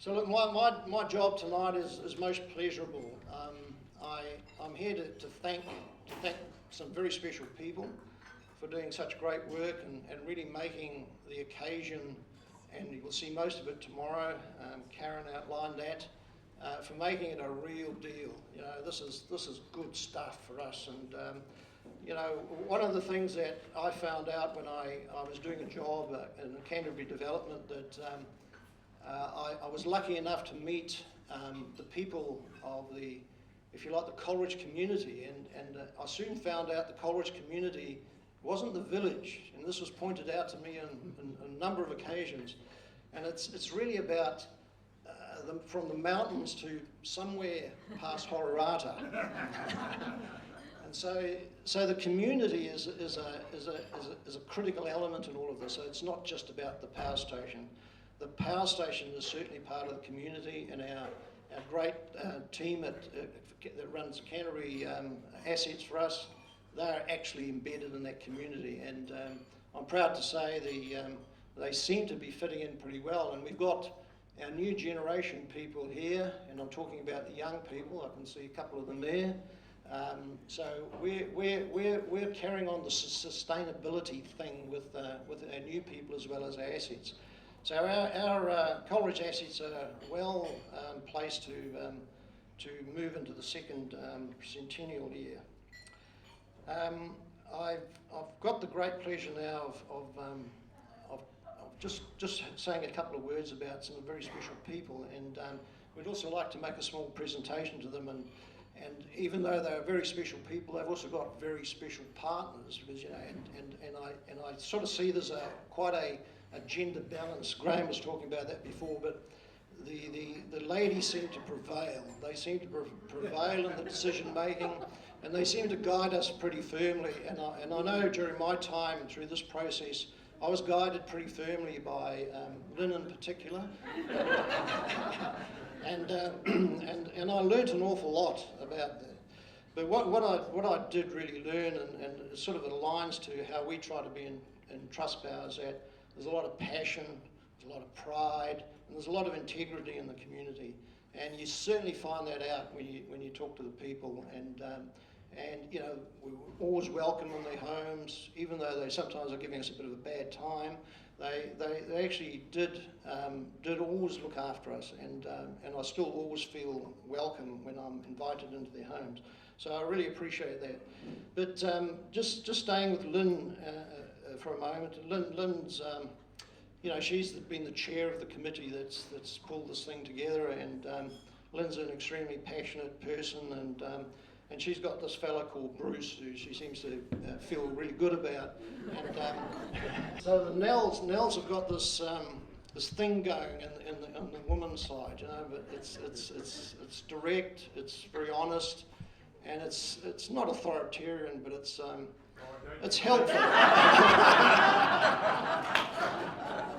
So look, my job tonight is most pleasurable. I'm here to thank some very special people for doing such great work and really making the occasion, and you will see most of it tomorrow. Karen outlined that, for making it a real deal. You know, this is good stuff for us. And you know, one of the things that I found out when I was doing a job in the Canterbury development, that I was lucky enough to meet the people of the, if you like, the Coleridge community, and I soon found out the Coleridge community wasn't the village, and this was pointed out to me on a number of occasions, and it's really about from the mountains to somewhere past Hororata. And so the community is a critical element in all of this. So it's not just about the power station. The power station is certainly part of the community, and our great team that runs Centenary assets for us, they're actually embedded in that community. And I'm proud to say they seem to be fitting in pretty well. And we've got our new generation people here, and I'm talking about the young people. I can see a couple of them there. So we're carrying on the sustainability thing with our new people as well as our assets. So our Coleridge assets are well placed to move into the second centennial year. I've got the great pleasure now of just saying a couple of words about some very special people, and we'd also like to make a small presentation to them. And even though they're very special people, they've also got very special partners, because, you know, and I sort of see there's quite a gender balance. Graham was talking about that before, but the ladies seem to prevail. They seem to prevail in the decision making, and they seem to guide us pretty firmly. And I know during my time through this process, I was guided pretty firmly by Lynn in particular. And I learnt an awful lot about that. But what I did really learn, and it sort of aligns to how we try to be in Trustpower, is that there's a lot of passion, there's a lot of pride, and there's a lot of integrity in the community. And you certainly find that out when you talk to the people. And you know, we always welcome them in their homes, even though they sometimes are giving us a bit of a bad time. They actually did always look after us, and I still always feel welcome when I'm invited into their homes. So I really appreciate that. But just staying with Lynn for a moment. Lynn's, you know, she's been the chair of the committee that's pulled this thing together, and Lynn's an extremely passionate person, and she's got this fellow called Bruce, who she seems to feel really good about. And so the Nels have got this thing going on the woman's side, you know. But it's direct, it's very honest, and it's not authoritarian, but it's helpful.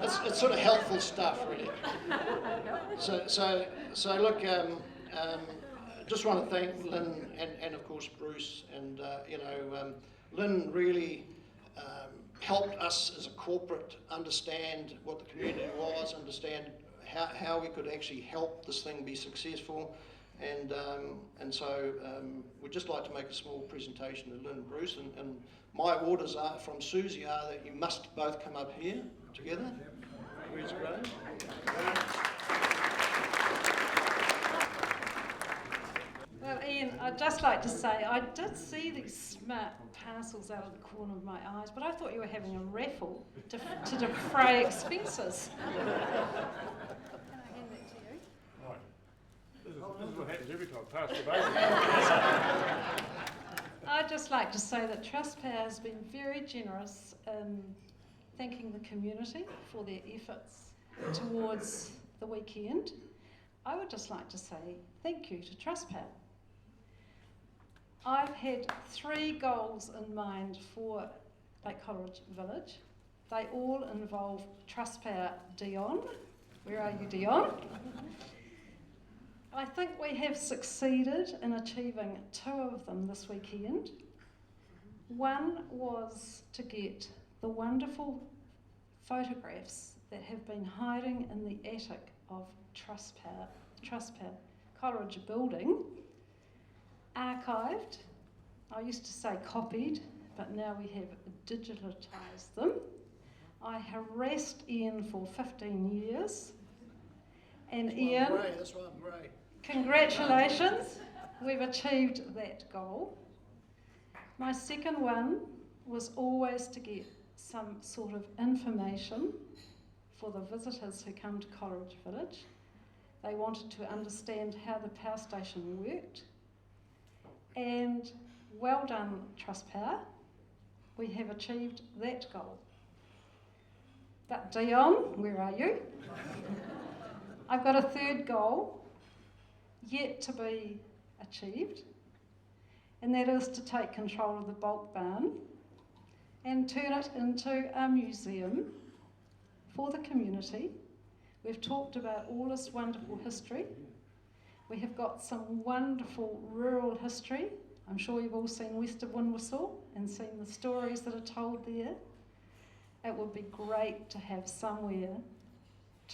It's sort of helpful stuff, really. So look. Just want to thank Lynn and of course Bruce, and you know, Lynn really helped us as a corporate understand what the community was, understand how we could actually help this thing be successful, and so we'd just like to make a small presentation to Lynn and Bruce, and my orders are from Susie are that you must both come up here together. Where's Graham? Well, Ian, I'd just like to say, I did see these smart parcels out of the corner of my eyes, but I thought you were having a raffle to defray expenses. Can I hand that to you? Right. This is what happens every time. Pass the vote. I'd just like to say that Trustpower has been very generous in thanking the community for their efforts towards the weekend. I would just like to say thank you to Trustpower. I've had 3 goals in mind for Lake Coleridge Village. They all involve Trustpower Dion. Where are you, Dion? I think we have succeeded in achieving 2 of them this weekend. One was to get the wonderful photographs that have been hiding in the attic of Trustpower Coleridge building, archived, I used to say copied, but now we have digitalised them. I harassed Ian for 15 years, and Ian, That's why I'm grey. congratulations, we've achieved that goal. My second one was always to get some sort of information for the visitors who come to Coleridge Village. They wanted to understand how the power station worked. And well done, Trustpower. We have achieved that goal. But Dion, where are you? I've got a third goal yet to be achieved, and that is to take control of the bulk barn and turn it into a museum for the community. We've talked about all this wonderful history. We have got some wonderful rural history. I'm sure you've all seen West of Windwhistle and seen the stories that are told there. It would be great to have somewhere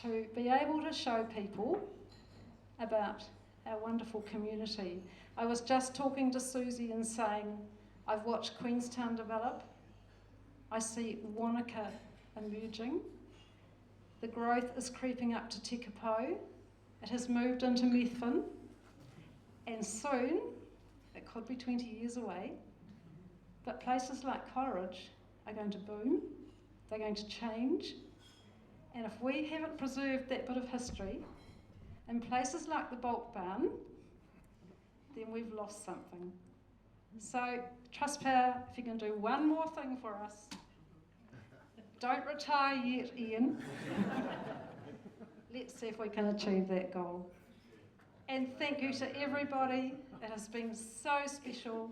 to be able to show people about our wonderful community. I was just talking to Susie and saying, I've watched Queenstown develop. I see Wanaka emerging. The growth is creeping up to Tekapo. It has moved into Methven. And soon, it could be 20 years away, but places like Coleridge are going to boom. They're going to change. And if we haven't preserved that bit of history in places like the bulk barn, then we've lost something. So, Trustpower, if you can do one more thing for us, don't retire yet, Ian. Let's see if we can achieve that goal. And thank you to everybody. It has been so special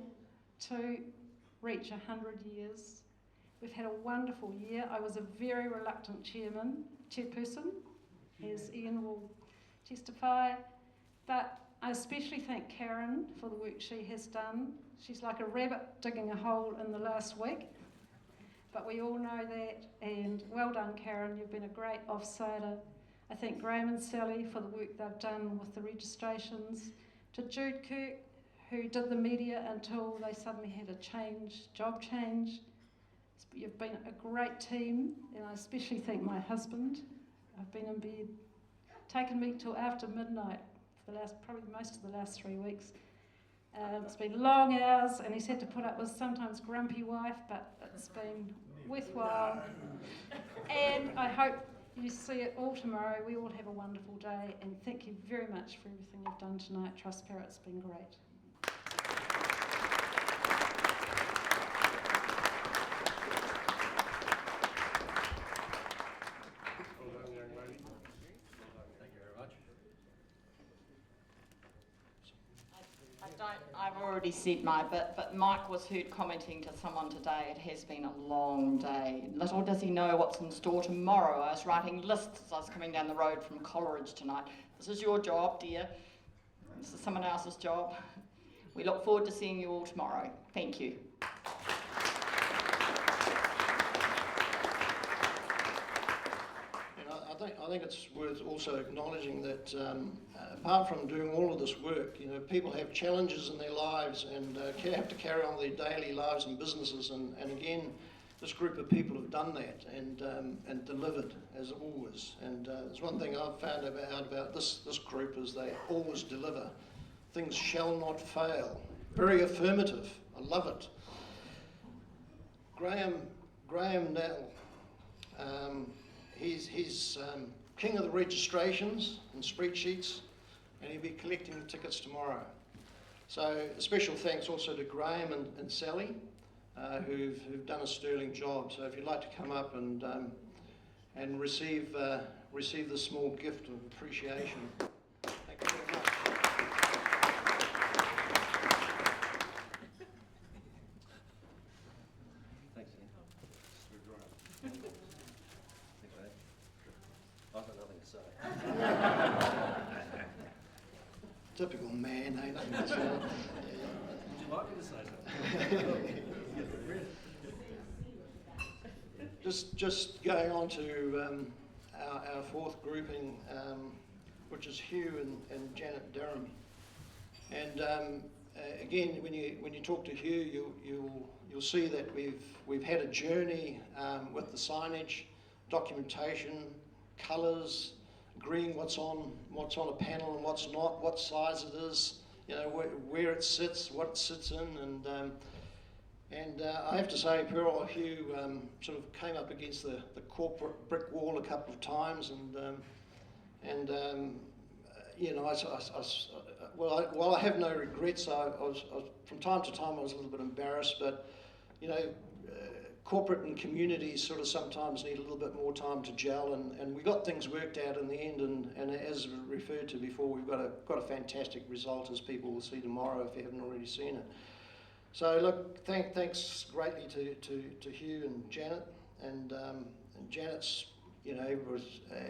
to reach 100 years. We've had a wonderful year. I was a very reluctant chairperson, as Ian will testify, but I especially thank Karen for the work she has done. She's like a rabbit digging a hole in the last week, but we all know that, and well done, Karen, you've been a great offsider. I thank Graham and Sally for the work they've done with the registrations, to Jude Kirk, who did the media until they suddenly had a job change. You've been a great team, and I especially thank my husband. I've been in bed, taken me till after midnight for probably most of the last 3 weeks. It's been long hours, and he's had to put up with sometimes grumpy wife, but it's been worthwhile. And I hope you see it all tomorrow. We all have a wonderful day, and thank you very much for everything you've done tonight, Trustpower. It's been great. Well done, young lady. Thank you very much. I've already said my bit, but Mike was heard commenting to someone today, it has been a long day. Little does he know what's in store tomorrow. I was writing lists as I was coming down the road from Coleridge tonight. This is your job, dear. This is someone else's job. We look forward to seeing you all tomorrow. Thank you. I think it's worth also acknowledging that apart from doing all of this work, people have challenges in their lives and have to carry on their daily lives and businesses. And again, this group of people have done that and delivered as always. And there's one thing I've found out about this group is they always deliver. Things shall not fail. Very affirmative. I love it. Graham now. He's king of the registrations and spreadsheets, and he'll be collecting tickets tomorrow. So a special thanks also to Graham and Sally, who've done a sterling job. So if you'd like to come up and receive this small gift of appreciation. Thank you very much. Thanks, Ian. Smooth ride. Thanks, mate. I've got nothing to say. Typical man, eh? Nothing to say. Would you like me to say something? Just going on to our fourth grouping, which is Hugh and Janet Durham. And again, when you talk to Hugh, you'll see that we've had a journey with the signage, documentation, colours, agreeing what's on a panel and what's not, what size it is, you know, where it sits, what it sits in, and I have to say, poor old Hugh sort of came up against the corporate brick wall a couple of times, and you know, while I have no regrets, I was from time to time I was a little bit embarrassed, but you know, corporate and communities sort of sometimes need a little bit more time to gel, and we got things worked out in the end, and as referred to before, we've got a fantastic result, as people will see tomorrow if you haven't already seen it. So look, thanks greatly to Hugh and Janet, and Janet's, you know,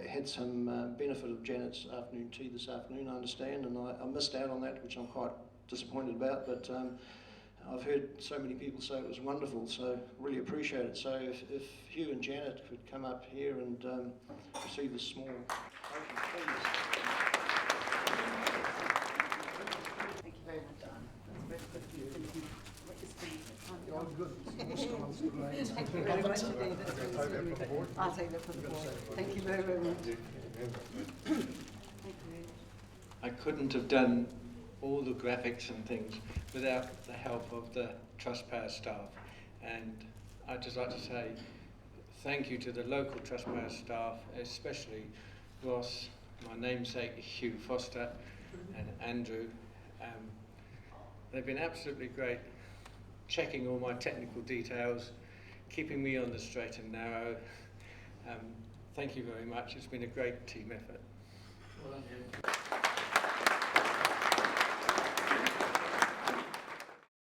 had some benefit of Janet's afternoon tea this afternoon, I understand, and I missed out on that, which I'm quite disappointed about, but I've heard so many people say it was wonderful, so really appreciate it. So if Hugh and Janet could come up here and receive this small token, please. Thank you very much. That's very good of you. Thank you. Thank you very much indeed. That's very good. I'll take that for the board. Thank you very, very much. Thank you. I couldn't have done all the graphics and things without the help of the Trustpower staff, and I'd just like to say thank you to the local Trustpower staff, especially Ross, my namesake Hugh Foster, and Andrew. They've been absolutely great, checking all my technical details, keeping me on the straight and narrow. Thank you very much. It's been a great team effort. Well done.